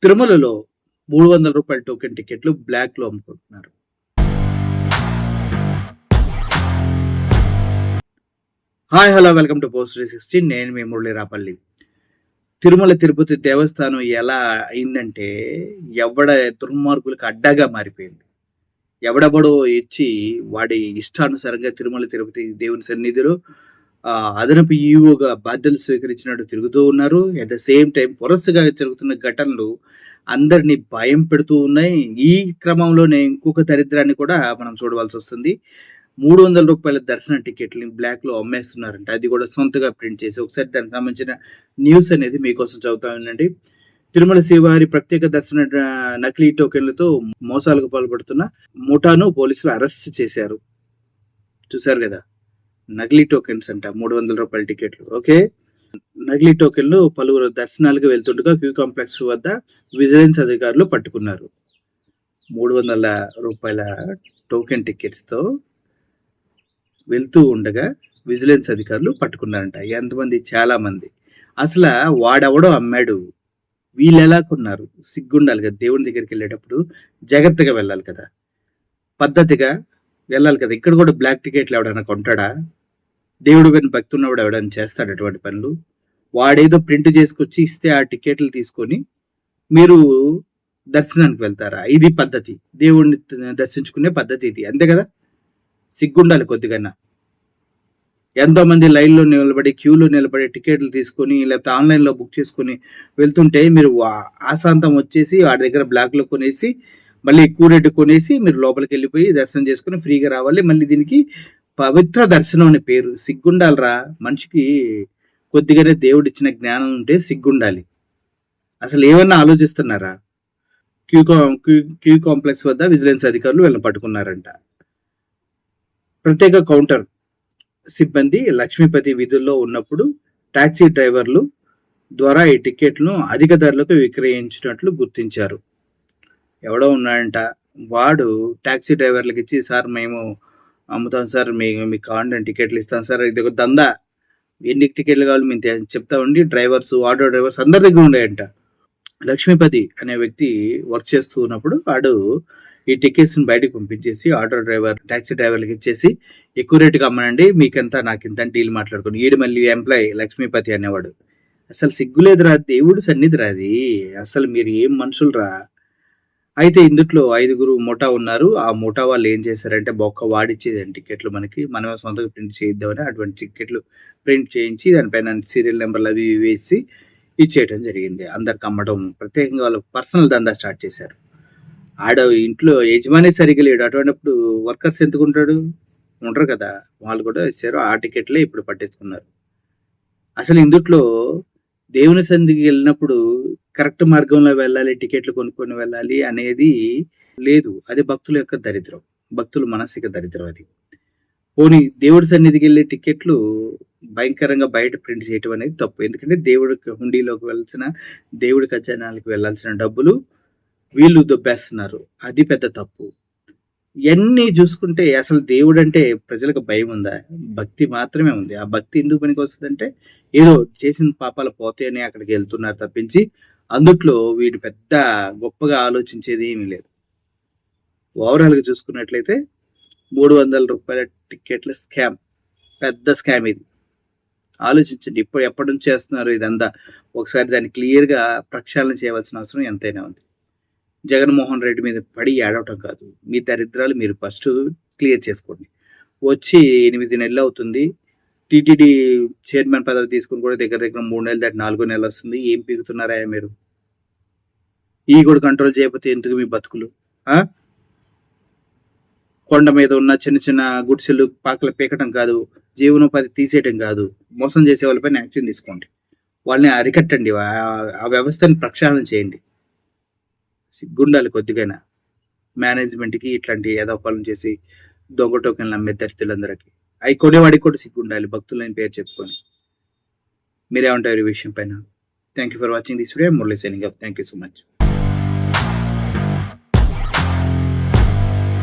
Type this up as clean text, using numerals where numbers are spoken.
తిరుమలలో రూ. 300 టోకెన్ టికెట్లు బ్లాక్‌లో అమ్ముకుంటున్నారు. Hi! Hello! Welcome to post 360. నేను మీ మురళీ రాపల్లి. తిరుమల తిరుపతి దేవస్థానం ఎలా అయిందంటే, దుర్మార్గులకు అడ్డాగా మారిపోయింది. ఎవడెవడో ఇచ్చి వాడి ఇష్టానుసారంగా తిరుమల తిరుపతి దేవుని సన్నిధిలో అదనపు ఈవోగా బాధ్యతలు స్వీకరించినట్టు తిరుగుతూ ఉన్నారు. అట్ ద సేమ్ టైమ్ వరుసగా జరుగుతున్న ఘటనలు అందరిని భయం పెడుతూ ఉన్నాయి. ఈ క్రమంలోనే ఇంకొక దరిద్రాన్ని కూడా మనం చూడవలసొస్తుంది. రూ. 300 దర్శన టికెట్‌లని బ్లాక్‌లో అమ్మేస్తున్నారంట. అది కూడా సొంతగా ప్రింట్ చేసి. ఒకసారి దానికి సంబంధించిన న్యూస్ అనేది మీకోసం చదువుతా వినండి. తిరుమల శ్రీవారి ప్రత్యేక దర్శన నకిలీ టోకెన్లతో మోసాలకు పాల్పడుతున్న ముఠాను పోలీసులు అరెస్ట్ చేశారు. చూసారు కదా! నకిలీ టోకెన్స్ అంట. రూ. 300 టికెట్లు. ఓకే. నకిలీ టోకెన్లు పలువురు దర్శనాలకు వెళ్తుండగా క్యూ కాంప్లెక్స్ వద్ద విజిలెన్స్ అధికారులు పట్టుకున్నారు. రూ. 300 టోకెన్ టికెట్స్‌తో వెళ్తూ ఉండగా విజిలెన్స్ అధికారులు పట్టుకున్నారంట. ఎంతమంది? చాలా మంది. అసలు వాడెవడో అమ్మాడు. వీళ్ళెలా కొన్నారు? సిగ్గుండాలి కదా! దేవుని దగ్గరికి వెళ్ళేటప్పుడు జాగ్రత్తగా వెళ్ళాలి కదా! పద్ధతిగా వెళ్ళాలి కదా! ఇక్కడ కూడా బ్లాక్ టికెట్లు ఎవడైనా కొంటాడా? దేవుడి పైన భక్తి ఉన్నవాడు ఎవడైనా చేస్తాడు అటువంటి పనులు? వాడేదో ప్రింట్ చేసుకొచ్చి ఇస్తే ఆ టికెట్లు తీసుకొని మీరు దర్శనానికి వెళ్తారా? ఇది పద్ధతి. దేవుణ్ణి దర్శించుకునే పద్ధతి ఇది. అంతే కదా! సిగ్గుండాలి కొద్దిగన్నా. ఎంతో మంది లైన్‌లో నిలబడి, క్యూలో నిలబడి టికెట్లు తీసుకొని, లేకపోతే ఆన్‌లైన్‌లో బుక్ చేసుకొని వెళ్తుంటే మీరు ఆసాంతం వచ్చేసి వాడి దగ్గర బ్లాక్‌లో కొనేసి, మళ్ళీ ఎక్కువ రేటు కొనేసి మీరు లోపలికెళ్ళిపోయి దర్శనం చేసుకొని ఫ్రీగా రావాలి. మళ్ళీ దీనికి పవిత్ర దర్శనం అని పేరు. సిగ్గుండాలిరా! మనిషికి కొద్దిగానే దేవుడిచ్చిన జ్ఞానం ఉంటే సిగ్గుండాలి. అసలు ఏమన్నా ఆలోచిస్తున్నారా? క్యూ కాంప్లెక్స్ వద్ద విజిలెన్స్ అధికారులు వీళ్ళని పట్టుకున్నారంట. ప్రత్యేక కౌంటర్ సిబ్బంది లక్ష్మీపతి విధుల్లో ఉన్నప్పుడు టాక్సీ డ్రైవర్లు ద్వారా ఈ టికెట్లను అధిక ధరలకు విక్రయించినట్లు గుర్తించారు. ఎవడో ఉన్నాడంట, వాడు టాక్సీ డ్రైవర్లకు ఇచ్చి, సార్ మేము అమ్ముతాం సార్, మీకు కావాలంటే టికెట్లు ఇస్తాం సార్, ఇది ఒక దందా, ఎన్ని టికెట్లు కావాలి మేము చెప్తామండి. ఆటో డ్రైవర్స్ అందరి దగ్గర ఉన్నాయంట. లక్ష్మీపతి అనే వ్యక్తి వర్క్ చేస్తూ ఉన్నప్పుడు వాడు ఈ టికెట్స్ని బయటకు పంపించేసి టాక్సీ డ్రైవర్లకు ఇచ్చేసి, ఎక్కువ రేటుకి అమ్మనండి, మీకెంత నాకింత అని డీల్ మాట్లాడుకుని, ఈడు మళ్ళీ ఎంప్లాయీ లక్ష్మీపతి అనేవాడు. అసలు సిగ్గులేదురా, దేవుడు సన్నిధిరా అది. అసలు మీరు ఏం మనుషులరా. అయితే ఇందుట్లో 5గురు ముఠా ఉన్నారు. ఆ ముఠా వాళ్ళు ఏం చేశారంటే, బొక్క వాడిచ్చేది టికెట్లు మనమే సొంతంగా ప్రింట్ చేయిద్దామని అటువంటి టికెట్లు ప్రింట్ చేయించి దానిపైన సీరియల్ నెంబర్లు అవి వేసి ఇచ్చేయటం జరిగింది. అందరికి అమ్మడం, ప్రత్యేకంగా వాళ్ళు పర్సనల్ దందా స్టార్ట్ చేశారు. ఇంట్లో యజమాని సరిగ్గా లేడు. అటువంటిప్పుడు వర్కర్స్ ఎందుకుంటాడు? ఉండరు కదా! వాళ్ళు కూడా ఇచ్చారు. ఆ టికెట్లే ఇప్పుడు పట్టించుకున్నారు. అసలు ఇందుట్లో దేవుని సన్నిధికి వెళ్ళినప్పుడు కరెక్ట్ మార్గంలో వెళ్ళాలి, టికెట్లు కొనుక్కొని వెళ్ళాలి అనేది లేదు. అది భక్తుల యొక్క దరిద్రం. భక్తుల మానసిక దరిద్రం అది. పోనీ దేవుడి సన్నిధికి వెళ్ళే టికెట్లు భయంకరంగా బయట ప్రింట్ చేయటం అనేది తప్పు. ఎందుకంటే దేవుడికి హుండీలోకి దేవుడి ఖజానాలకు వెళ్ళాల్సిన డబ్బులు వీళ్ళు దొబ్బేస్తున్నారు. అది పెద్ద తప్పు. ఇయన్నీ చూసుకుంటే అసలు దేవుడంటే ప్రజలకు భయం ఉందా? భక్తి మాత్రమే ఉంది. ఆ భక్తి ఎందుకు పనికొస్తదంటే, ఏదో చేసిన పాపాలు పోతాయని అక్కడికి వెళ్తున్నారు తప్పించి, అందుట్లో వీడు పెద్ద గొప్పగా ఆలోచించేది ఏమీ లేదు. ఓవరాల్‌గా చూసుకున్నట్లయితే రూ. 300 టికెట్ల స్కామ్. పెద్ద స్కామ్ ఇది. ఆలోచించండి. ఎప్పటి నుంచి చేస్తున్నారు ఇదంతా? ఒకసారి దాన్ని క్లియర్‌గా ప్రక్షాళన చేయవలసిన అవసరం ఎంతైనా ఉంది. జగన్మోహన్ రెడ్డి మీద పడి ఏడవటం కాదు. మీ దరిద్రాలు మీరు ఫస్ట్ క్లియర్ చేసుకోండి. వచ్చి 8 నెలలు అవుతుంది. టీటీడీ చైర్మన్ పదవి తీసుకుని కూడా దగ్గర 3 నెలలు దాటి 4 నెలలు వస్తుంది. ఏం పీకుతున్నారా మీరు? ఈ కూడా కంట్రోల్ చేయకపోతే ఎందుకు మీ బతుకులు? కొండ మీద ఉన్న చిన్న చిన్న గుడిసెలు పాకలు పీకటం కాదు, జీవనోపాధి తీసేయటం కాదు, మోసం చేసే వాళ్ళపైన యాక్షన్ తీసుకోండి. వాళ్ళని అరికట్టండి. ఆ వ్యవస్థని ప్రక్షాళన చేయండి. సిగ్గుండాలి కొద్దిగైనా మేనేజ్మెంట్‌కి ఇట్లాంటి ఏదో పనులు చేసి దొంగ టోకెన్లు అమ్మే దరిద్రులందరికీ. అవి కొనేవాడికి కూడా సిగ్గుండాలి భక్తులని పేరు చెప్పుకొని. మీరేమంటారు ఈ విషయం పైన? Thank you for watching this video. Murali signing off. Thank you so much.